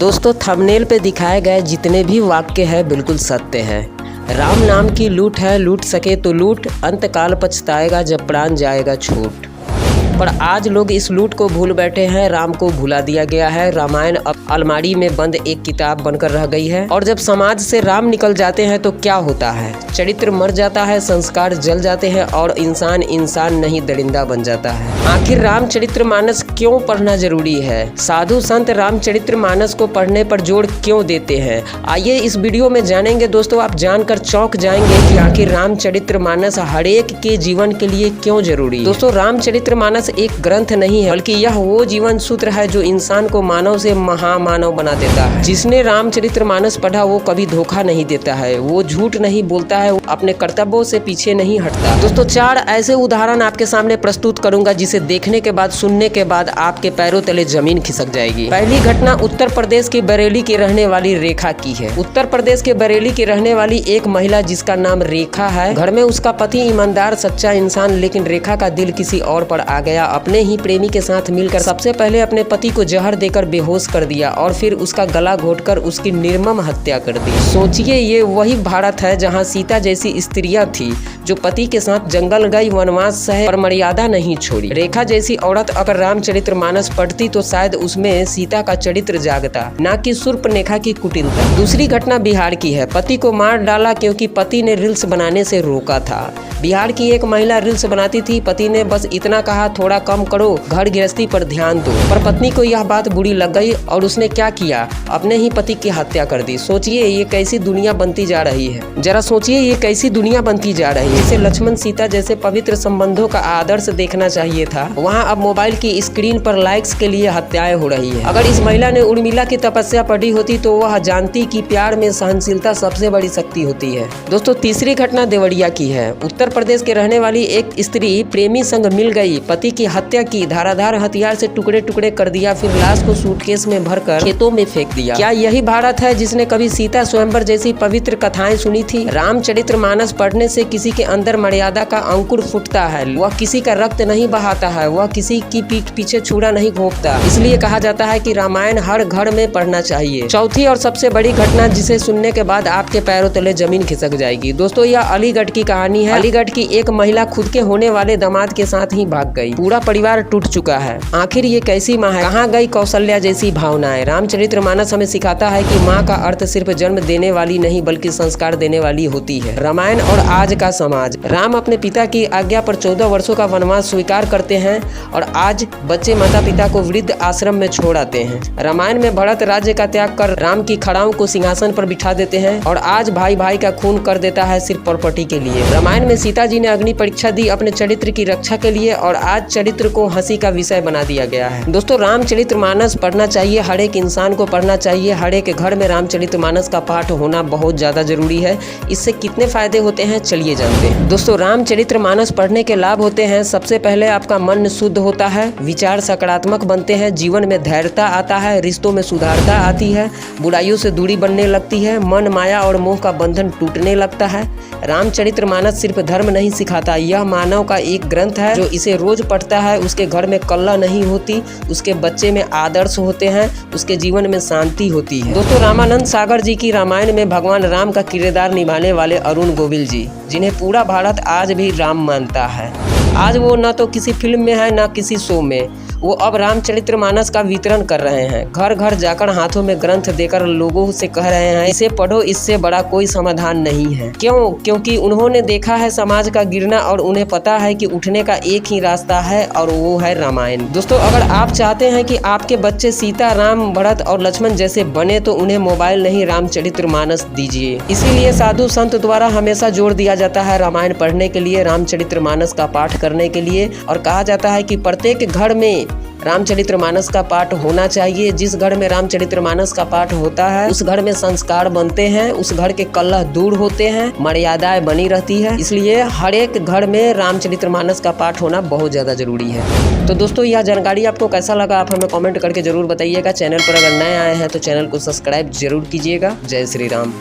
दोस्तों थंबनेल पे दिखाए गए जितने भी वाक्य हैं बिल्कुल सत्य है। राम नाम की लूट है, लूट सके तो लूट, अंतकाल पछताएगा जब प्राण जाएगा छूट। पर आज लोग इस लूट को भूल बैठे हैं, राम को भुला दिया गया है। रामायण अब अलमारी में बंद एक किताब बनकर रह गई है। और जब समाज से राम निकल जाते हैं तो क्या होता है? चरित्र मर जाता है, संस्कार जल जाते हैं और इंसान नहीं दरिंदा बन जाता है। आखिर रामचरितमानस क्यों पढ़ना जरूरी है? साधु संत रामचरितमानस को पढ़ने पर जोर क्यों देते हैं? आइए इस वीडियो में जानेंगे दोस्तों। आप जानकर चौंक जाएंगे कि आखिर रामचरितमानस हर एक के जीवन के लिए क्यों जरूरी है। दोस्तों रामचरितमानस एक ग्रंथ नहीं है, बल्कि यह वो जीवन सूत्र है जो इंसान को मानव से महामानव बना देता है। जिसने रामचरितमानस पढ़ा वो कभी धोखा नहीं देता है, वो झूठ नहीं बोलता है, वो अपने कर्तव्यों से पीछे नहीं हटता। दोस्तों 4 ऐसे उदाहरण आपके सामने प्रस्तुत करूंगा जिसे देखने के बाद, सुनने के बाद आपके पैरों तले जमीन खिसक जाएगी। पहली घटना उत्तर प्रदेश के बरेली की रहने वाली रेखा की है। उत्तर प्रदेश के बरेली की रहने वाली एक महिला जिसका नाम रेखा है। घर में उसका पति ईमानदार सच्चा इंसान, लेकिन रेखा का दिल किसी और पर आ गया। अपने ही प्रेमी के साथ मिलकर सबसे पहले अपने पति को जहर देकर बेहोश कर दिया और फिर उसका गला घोटकर उसकी निर्मम हत्या कर दी। सोचिए ये वही भारत है जहां सीता जैसी स्त्रियां थी जो पति के साथ जंगल गई, वनवास सहे और मर्यादा नहीं छोड़ी। रेखा जैसी औरत अगर रामचरितमानस पढ़ती तो शायद उसमें सीता का चरित्र जागता, न कि शूर्पणखा की कुटिलता। दूसरी घटना बिहार की है। पति को मार डाला क्योंकि पति ने रील्स बनाने से रोका था। बिहार की एक महिला रील्स बनाती थी, पति ने बस इतना कहा थोड़ा कम करो, घर गृहस्थी पर ध्यान दो। पर पत्नी को यह बात बुरी लग गई और उसने क्या किया, अपने ही पति की हत्या कर दी। सोचिए ये कैसी दुनिया बनती जा रही है। जरा सोचिए ये कैसी दुनिया बनती जा रही है। जैसे लक्ष्मण सीता जैसे पवित्र संबंधों का आदर्श देखना चाहिए था, वहाँ अब मोबाइल की स्क्रीन पर लाइक्स के लिए हत्याएं हो रही है। अगर इस महिला ने उर्मिला की तपस्या पढ़ी होती तो वह जानती कि प्यार में सहनशीलता सबसे बड़ी शक्ति होती है। दोस्तों तीसरी घटना देवरिया की है। उत्तर प्रदेश के रहने वाली एक स्त्री प्रेमी संग मिल गई, पति की हत्या की, धाराधार हथियार से टुकड़े टुकड़े कर दिया, फिर लाश को सूटकेस में भरकर खेतों में फेंक दिया। क्या यही भारत है जिसने कभी सीता स्वयंवर जैसी पवित्र कथाएं सुनी थी? रामचरितमानस पढ़ने से किसी के अंदर मर्यादा का अंकुर फूटता है। वह किसी का रक्त नहीं बहाता है, वह किसी की पीठ पीछे छुरा नहीं घोंपता। इसलिए कहा जाता है कि रामायण हर घर में पढ़ना चाहिए। चौथी और सबसे बड़ी घटना जिसे सुनने के बाद आपके पैरों तले जमीन खिसक जाएगी। दोस्तों यह अलीगढ़ की कहानी है। अलीगढ़ की एक महिला खुद के होने वाले दामाद के साथ ही भाग गई। पूरा परिवार टूट चुका है। आखिर ये कैसी माँ है? कहाँ गई कौशल्या जैसी भावनाएं? रामचरितमानस हमें सिखाता है कि माँ का अर्थ सिर्फ जन्म देने वाली नहीं बल्कि संस्कार देने वाली होती है। रामायण और आज का समाज। राम अपने पिता की आज्ञा पर 14 वर्षों का वनवास स्वीकार करते हैं और आज बच्चे माता पिता को वृद्ध आश्रम में छोड़ आते हैं। रामायण में भरत राज्य का त्याग कर राम की खड़ाओं को सिंहासन पर बिठा देते हैं और आज भाई भाई का खून कर देता है सिर्फ प्रॉपर्टी के लिए। रामायण में सीता जी ने अग्नि परीक्षा दी अपने चरित्र की रक्षा के लिए और आज चरित्र को हंसी का विषय बना दिया गया है। दोस्तों रामचरितमानस पढ़ना चाहिए, हर एक इंसान को पढ़ना चाहिए। हर एक घर में रामचरितमानस का पाठ होना बहुत ज्यादा जरूरी है। इससे कितने फायदे होते हैं चलिए जानते हैं। दोस्तों रामचरितमानस पढ़ने के लाभ होते हैं। सबसे पहले आपका मन शुद्ध होता है, विचार सकारात्मक बनते हैं, जीवन में धैर्यता आता है, रिश्तों में सुधारता आती है, बुराइयों से दूरी बनने लगती है, मन माया और मोह का बंधन टूटने लगता है। रामचरितमानस सिर्फ धर्म नहीं सिखाता, यह मानव का एक ग्रंथ है। जो इसे रोज पढ़ता है उसके घर में कलह नहीं होती, उसके बच्चे में आदर्श होते हैं, उसके जीवन में शांति होती है। दोस्तों रामानंद सागर जी की रामायण में भगवान राम का किरदार निभाने वाले अरुण गोविल जी, जिन्हें पूरा भारत आज भी राम मानता है। आज वो न तो किसी फिल्म में है न किसी शो में, वो अब रामचरितमानस का वितरण कर रहे हैं। घर घर जाकर हाथों में ग्रंथ देकर लोगों से कह रहे हैं इसे पढ़ो, इससे बड़ा कोई समाधान नहीं है। क्यों? क्योंकि उन्होंने देखा है समाज का गिरना और उन्हें पता है कि उठने का एक ही रास्ता है और वो है रामायण। दोस्तों अगर आप चाहते हैं कि आपके बच्चे सीता, राम, भरत और लक्ष्मण जैसे बने तो उन्हें मोबाइल नहीं रामचरितमानस दीजिए। इसीलिए साधु संत द्वारा हमेशा जोर दिया जाता है रामायण पढ़ने के लिए, रामचरितमानस का पाठ करने के लिए। और कहा जाता है कि प्रत्येक घर में रामचरितमानस का पाठ होना चाहिए। जिस घर में रामचरितमानस का पाठ होता है उस घर में संस्कार बनते हैं, उस घर के कलह दूर होते हैं, मर्यादाएं बनी रहती है। इसलिए हर एक घर में रामचरितमानस का पाठ होना बहुत ज्यादा जरूरी है। तो दोस्तों यह जानकारी आपको कैसा लगा आप हमें कमेंट करके जरूर बताइएगा। चैनल पर अगर नए आए हैं तो चैनल को सब्सक्राइब जरूर कीजिएगा। जय श्री राम।